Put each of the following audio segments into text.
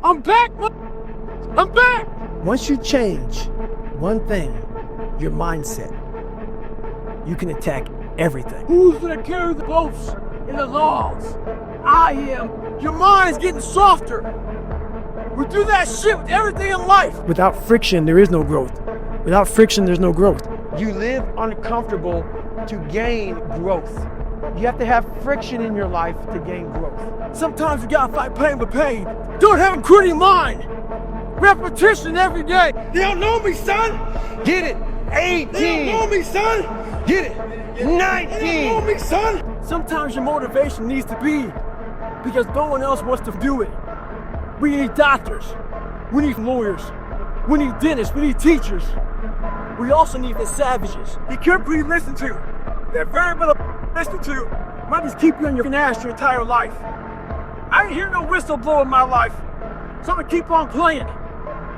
I'm back. I'm back. Once you change one thing, your mindset, you can attack everything. Who's gonna carry the boats and the logs? I am. Your mind's getting softer. We do that shit with everything in life. Without friction, there is no growth. Without friction, there's no growth. You live uncomfortable to gain growth. You have to have friction in your life to gain growth. Sometimes you gotta fight pain with pain. Don't have a quitting mind. Repetition every day. They don't know me, son. Get it. 18. They don't know me, son. Get it. 19. They don't know me, son. Sometimes your motivation needs to be because no one else wants to do it. We need doctors. We need lawyers. We need dentists. We need teachers. We also need the savages. You can't be listened to. That very little listen to might just keep you on your ass your entire life. I ain't hear no whistle blow in my life. So I'm gonna keep on playing.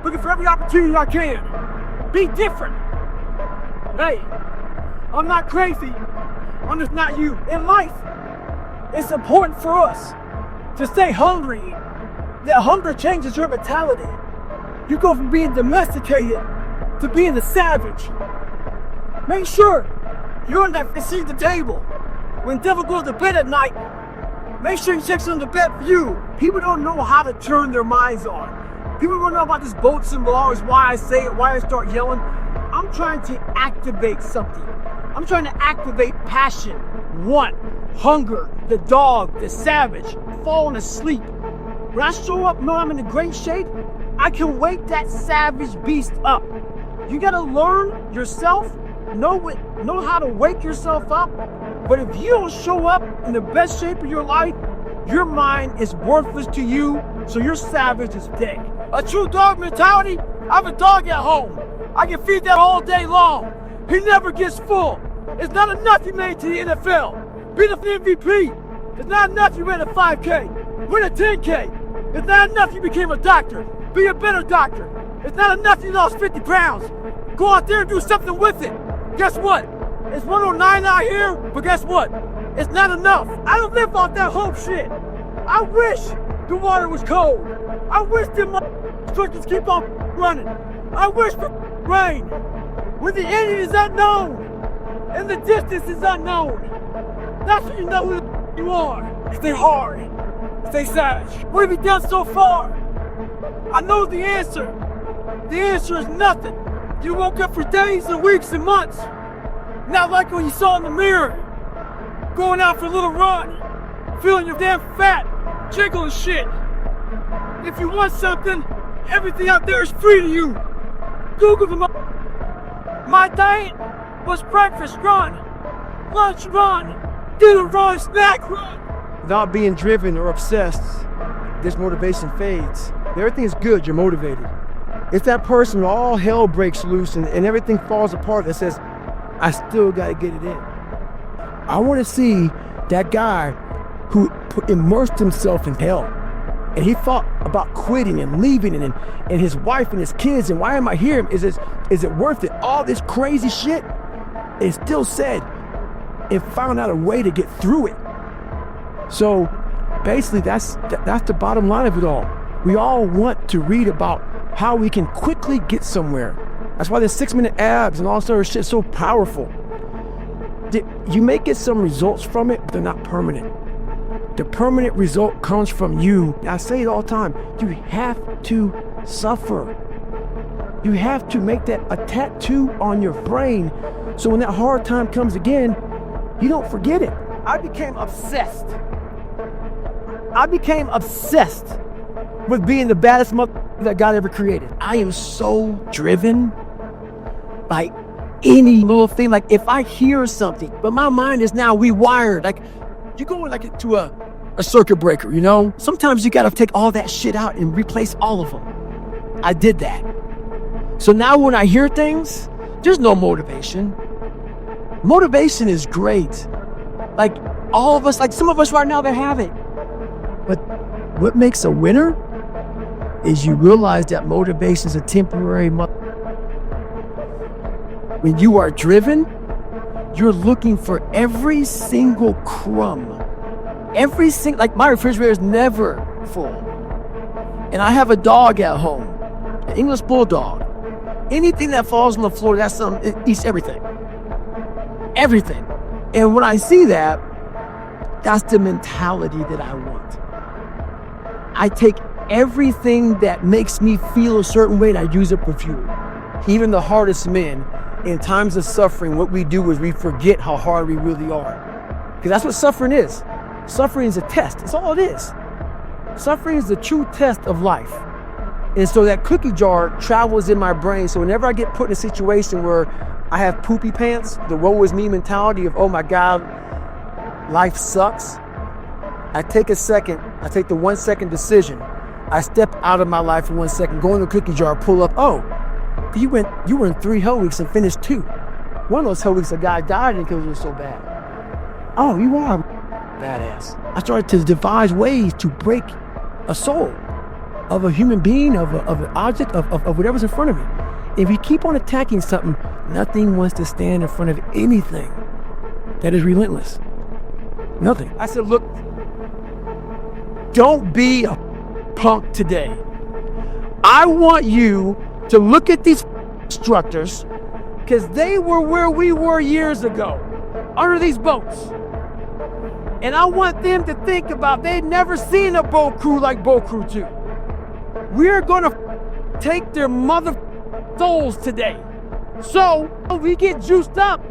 Looking for every opportunity I can. Be different. Hey, I'm not crazy. I'm just not you. In life, it's important for us to stay hungry. That hunger changes your mentality. You go from being domesticated to being the savage. Make sure you're on that seat at the table. When devil goes to bed at night, make sure you check on the bed for you. People don't know how to turn their minds on. People don't know about this boat symbol, always why I say it, why I start yelling. I'm trying to activate something. I'm trying to activate passion, want, hunger, the dog, the savage, falling asleep. When I show up, know I'm in a great shape, I can wake that savage beast up. You gotta learn yourself, know how to wake yourself up. But if you don't show up in the best shape of your life, your mind is worthless to you, so your savage is dead. A true dog mentality, I have a dog at home. I can feed that all day long. He never gets full. It's not enough you made to the NFL. Be the MVP. It's not enough you ran a 5K. Win a 10K. It's not enough you became a doctor. Be a better doctor. It's not enough you lost 50 pounds. Go out there and do something with it. Guess what? It's 109 out here, but guess what? It's not enough. I don't live off that hope shit. I wish the water was cold. I wish the structures keep on running. I wish for rain. When the end is unknown and the distance is unknown, that's when you know who you are. Stay hard. Stay savage. What have you done so far? I know the answer. The answer is nothing. You woke up for days and weeks and months. Not like when you saw in the mirror. Going out for a little run. Feeling your damn fat. Jiggling shit. If you want something, everything out there is free to you. Google the My diet was breakfast run, lunch run, dinner run, snack run. Without being driven or obsessed, this motivation fades. Everything is good, you're motivated. It's that person who all hell breaks loose and everything falls apart that says, I still gotta get it in. I wanna see that guy who immersed himself in hell. And he thought about quitting and leaving and his wife and his kids, and why am I here? Is it worth it? All this crazy shit. And still said, and found out a way to get through it. So basically that's the bottom line of it all. We all want to read about how we can quickly get somewhere. That's why the 6-minute abs and all this other shit is so powerful. You may get some results from it, but they're not permanent. The permanent result comes from you. I say it all the time. You have to suffer. You have to make that a tattoo on your brain so when that hard time comes again, you don't forget it. I became obsessed. With being the baddest mother that God ever created. I am so driven by any little thing. Like if I hear something, but my mind is now rewired. Like you go like to a circuit breaker, you know? Sometimes you gotta take all that shit out and replace all of them. I did that. So now when I hear things, there's no motivation. Motivation is great. Like all of us, like some of us right now, they have it. But what makes a winner is you realize that motivation is a temporary When you are driven, you're looking for every single crumb. Like my refrigerator is never full. and I have a dog at home, an English bulldog, anything that falls on the floor, that's something, it eats everything. Everything. And when I see that, that's the mentality that I want. I take everything that makes me feel a certain way and I use it for fuel. Even the hardest men, in times of suffering, what we do is we forget how hard we really are. Because that's what suffering is. Suffering is a test. That's all it is. Suffering is the true test of life. And so that cookie jar travels in my brain. So whenever I get put in a situation where I have poopy pants, the woe is me mentality of, oh my God, life sucks, I take a second, I take the 1 second decision. I step out of my life for 1 second, go in the cookie jar, pull up, oh, you were in 3 hell weeks and finished 2. One of those hell weeks, a guy died because it was so bad. Oh, you are badass. I started to devise ways to break a soul of a human being, of an object, of whatever's in front of me. If you keep on attacking something, nothing wants to stand in front of anything that is relentless. Nothing. I said, look, don't be a punk today. I want you to look at these instructors, because they were where we were years ago, under these boats. And I want them to think about, they'd never seen a boat crew like Boat Crew 2. We're gonna take their mother souls today. So we get juiced up.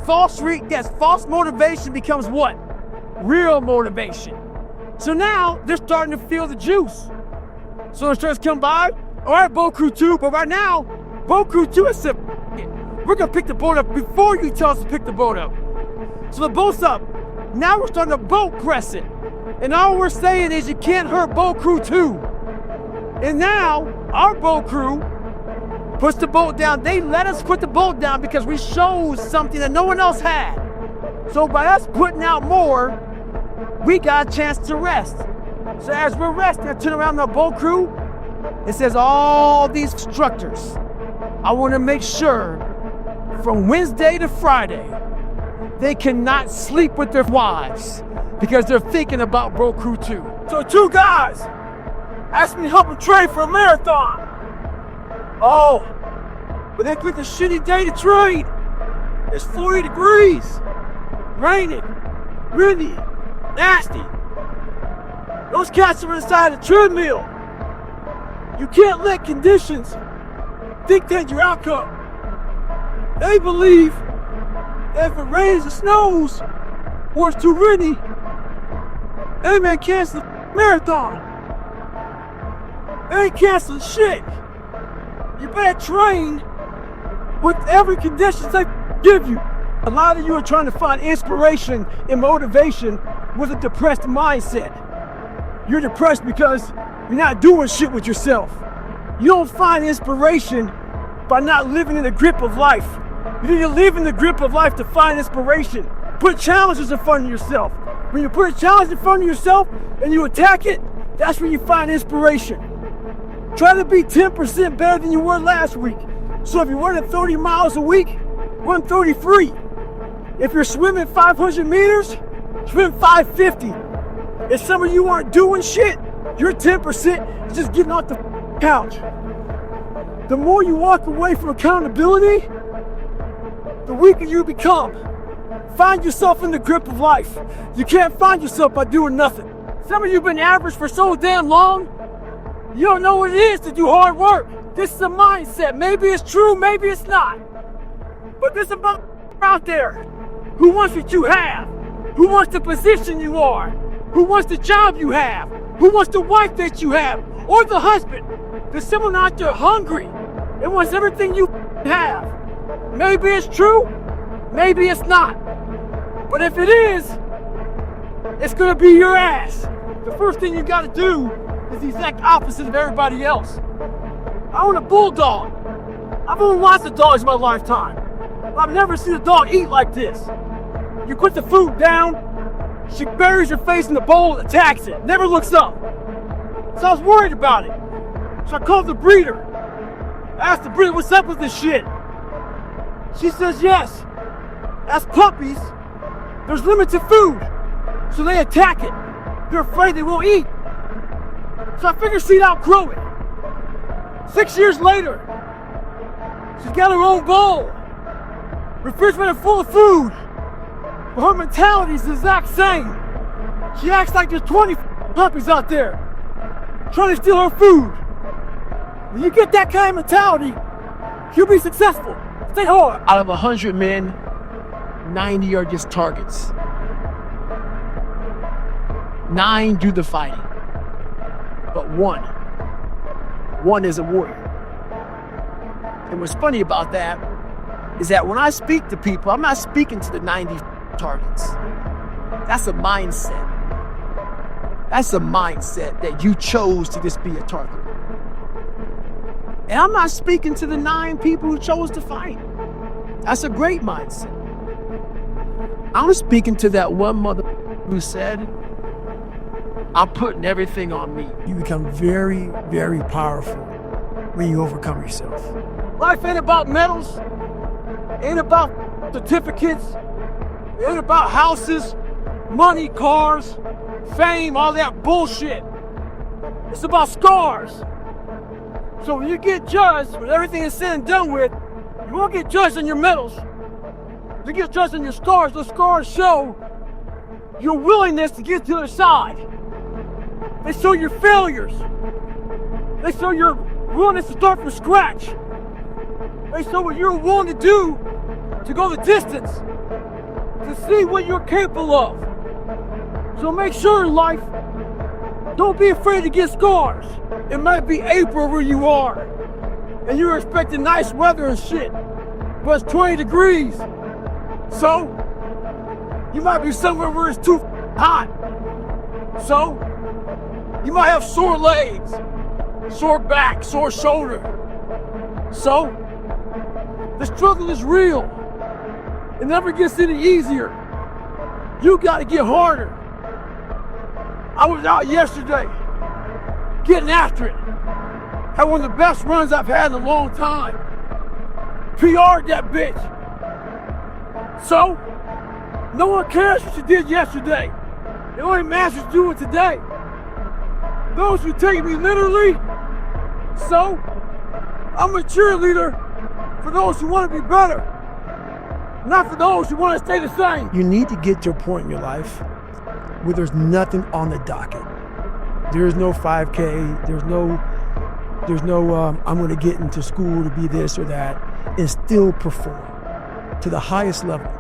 False motivation becomes what? Real motivation. So now they're starting to feel the juice. So instructors come by, all right, Boat Crew 2, but right now, Boat Crew 2 has said, we're gonna pick the boat up before you tell us to pick the boat up. So the boat's up. Now we're starting to boat press it. And all we're saying is you can't hurt Boat Crew 2. And now our boat crew puts the boat down. They let us put the boat down because we showed something that no one else had. So by us putting out more, we got a chance to rest. So as we're resting, I turn around to our boat crew. It says all these instructors, I want to make sure from Wednesday to Friday, they cannot sleep with their wives because they're thinking about Boat Crew 2. So 2 guys asked me to help them train for a marathon. Oh, but they picked a shitty day to train. It's 40 degrees, raining, windy, nasty. Those cats are inside a treadmill. You can't let conditions dictate your outcome. They believe that if it rains or snows, or it's too windy, they may cancel the marathon. They ain't canceling shit. You better train with every condition they give you. A lot of you are trying to find inspiration and motivation with a depressed mindset. You're depressed because you're not doing shit with yourself. You don't find inspiration by not living in the grip of life. You need to live in the grip of life to find inspiration. Put challenges in front of yourself. When you put a challenge in front of yourself and you attack it, that's when you find inspiration. Try to be 10% better than you were last week. So if you're running 30 miles a week, run 33. If you're swimming 500 meters, swim 550. If some of you aren't doing shit, you're 10% just getting off the couch. The more you walk away from accountability, the weaker you become. Find yourself in the grip of life. You can't find yourself by doing nothing. Some of you have been average for so damn long, you don't know what it is to do hard work. This is a mindset. Maybe it's true, maybe it's not. But there's a motherfucker out there who wants what you have, who wants the position you are, who wants the job you have, who wants the wife that you have, or the husband. There's someone out there hungry and wants everything you have. Maybe it's true, maybe it's not. But if it is, it's gonna be your ass. The first thing you gotta do is the exact opposite of everybody else. I own a bulldog. I've owned lots of dogs in my lifetime. But I've never seen a dog eat like this. You put the food down, she buries her face in the bowl and attacks it, never looks up. So I was worried about it. So I called the breeder. I asked the breeder, what's up with this shit? She says yes. As puppies, there's limited food, so they attack it. They're afraid they won't eat. So I figured she'd outgrow it. 6 years later, she's got her own bowl, refrigerator full of food, but her mentality is the exact same. She acts like there's 20 puppies out there trying to steal her food. When you get that kind of mentality, you'll be successful. Stay hard. Out of 100 men, 90 are just targets. 9 do the fighting, but one is a warrior. And what's funny about that is that when I speak to people, I'm not speaking to the 90 targets. That's a mindset. That's a mindset that you chose to just be a target. And I'm not speaking to the 9 people who chose to fight. That's a great mindset. I'm speaking to that one mother who said, I'm putting everything on me. You become very, very powerful when you overcome yourself. Life ain't about medals, ain't about certificates, ain't about houses, money, cars, fame, all that bullshit. It's about scars. So when you get judged, when everything is said and done with, you won't get judged on your medals. You get judged on your scars. Those scars show your willingness to get to the other side. They show your failures. They show your willingness to start from scratch. They show what you're willing to do to go the distance, to see what you're capable of. So make sure in life, don't be afraid to get scars. It might be April where you are, and you're expecting nice weather and shit, but it's 20 degrees. So, you might be somewhere where it's too hot. So, you might have sore legs, sore back, sore shoulder. So, the struggle is real. It never gets any easier. You gotta get harder. I was out yesterday, getting after it. Had one of the best runs I've had in a long time. PR'd that bitch. So, no one cares what you did yesterday. It only matters what you're doing today. Those who take me literally, so I'm a cheerleader for those who want to be better, not for those who want to stay the same. You need to get to a point in your life where there's nothing on the docket. There's no 5K, there's no I'm gonna get into school to be this or that, and still perform to the highest level.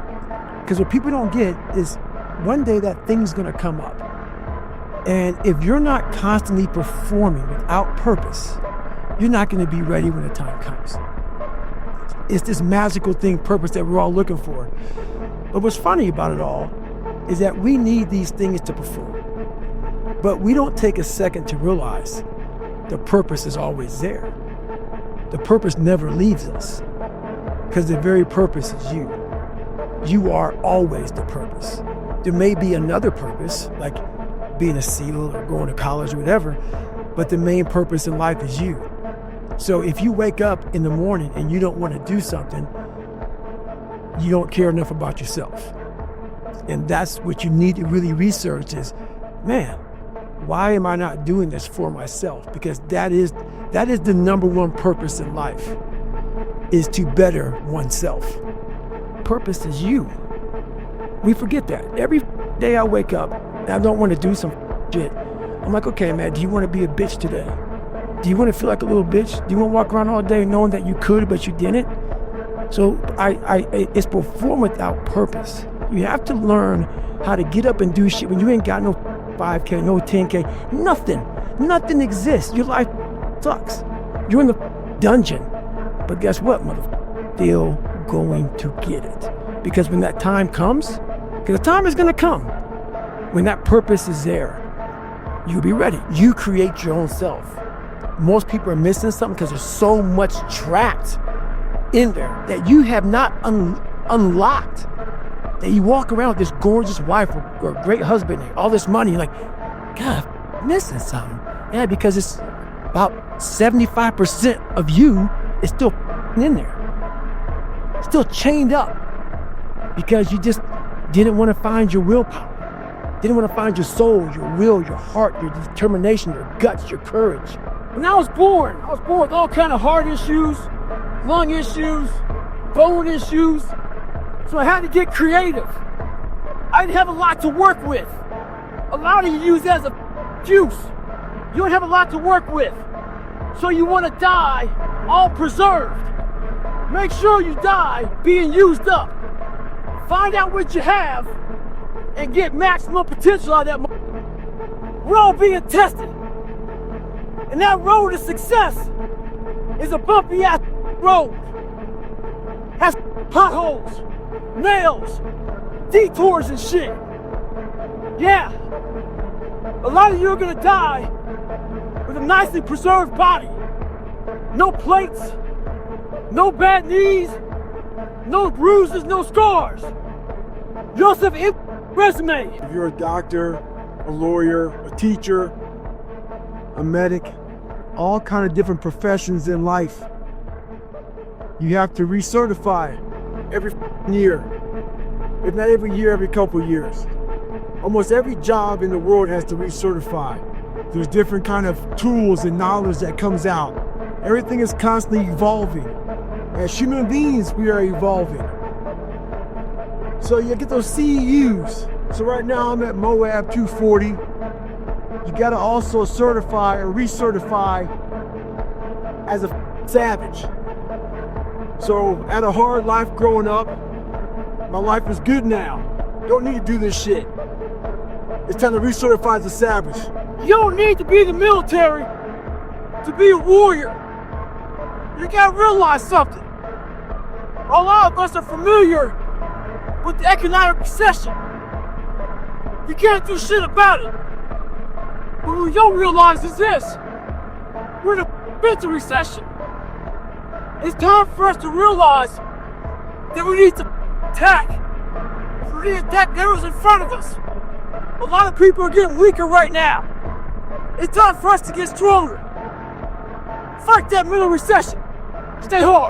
Because what people don't get is one day that thing's gonna come up. And if you're not constantly performing without purpose, you're not gonna be ready when the time comes. It's this magical thing, purpose, that we're all looking for. But what's funny about it all is that we need these things to perform. But we don't take a second to realize the purpose is always there. The purpose never leaves us, because the very purpose is you. You are always the purpose. There may be another purpose, like being a SEAL or going to college or whatever, but the main purpose in life is you. So if you wake up in the morning and you don't want to do something, you don't care enough about yourself. And that's what you need to really research is, man, why am I not doing this for myself? Because that is the number one purpose in life, is to better oneself. Purpose is you. We forget that. Every day I wake up and I don't want to do some shit, I'm like, okay, man, do you want to be a bitch today? Do you want to feel like a little bitch? Do you want to walk around all day knowing that you could, but you didn't? So it's perform without purpose. You have to learn how to get up and do shit when you ain't got no 5K, no 10K, nothing. Nothing exists. Your life sucks. You're in the dungeon. But guess what, motherfucker? Still going to get it. Because when that time comes, because the time is going to come, when that purpose is there, you'll be ready. You create your own self. Most people are missing something because there's so much trapped in there that you have not unlocked. That you walk around with this gorgeous wife or great husband and all this money, you're like, God, I'm missing something. Yeah, because it's about 75% of you is still in there. Still chained up because you just didn't want to find your willpower. Then you want to find your soul, your will, your heart, your determination, your guts, your courage. When I was born with all kind of heart issues, lung issues, bone issues. So I had to get creative. I didn't have a lot to work with. A lot of you use that as a juice. You don't have a lot to work with. So you want to die all preserved. Make sure you die being used up. Find out what you have and get maximum potential out of that. We're all being tested. And that road to success is a bumpy ass road. Has potholes, nails, detours and shit. Yeah. A lot of you are gonna die with a nicely preserved body. No plates, no bad knees, no bruises, no scars. You also have an resume. If you're a doctor, a lawyer, a teacher, a medic, all kind of different professions in life, you have to recertify every year. If not every year, every couple years. Almost every job in the world has to recertify. There's different kind of tools and knowledge that comes out. Everything is constantly evolving. As human beings, we are evolving. So you get those CEUs. So right now I'm at Moab 240. You gotta also certify or recertify as a savage. So I had a hard life growing up. My life is good now. Don't need to do this shit. It's time to recertify as a savage. You don't need to be in the military to be a warrior. You gotta realize something. A lot of us are familiar with the economic recession. You can't do shit about it. But what we don't realize is this. We're in a mental recession. It's time for us to realize that we need to attack. We need to attack whatever's in front of us. A lot of people are getting weaker right now. It's time for us to get stronger. Fight that mental recession. Stay hard.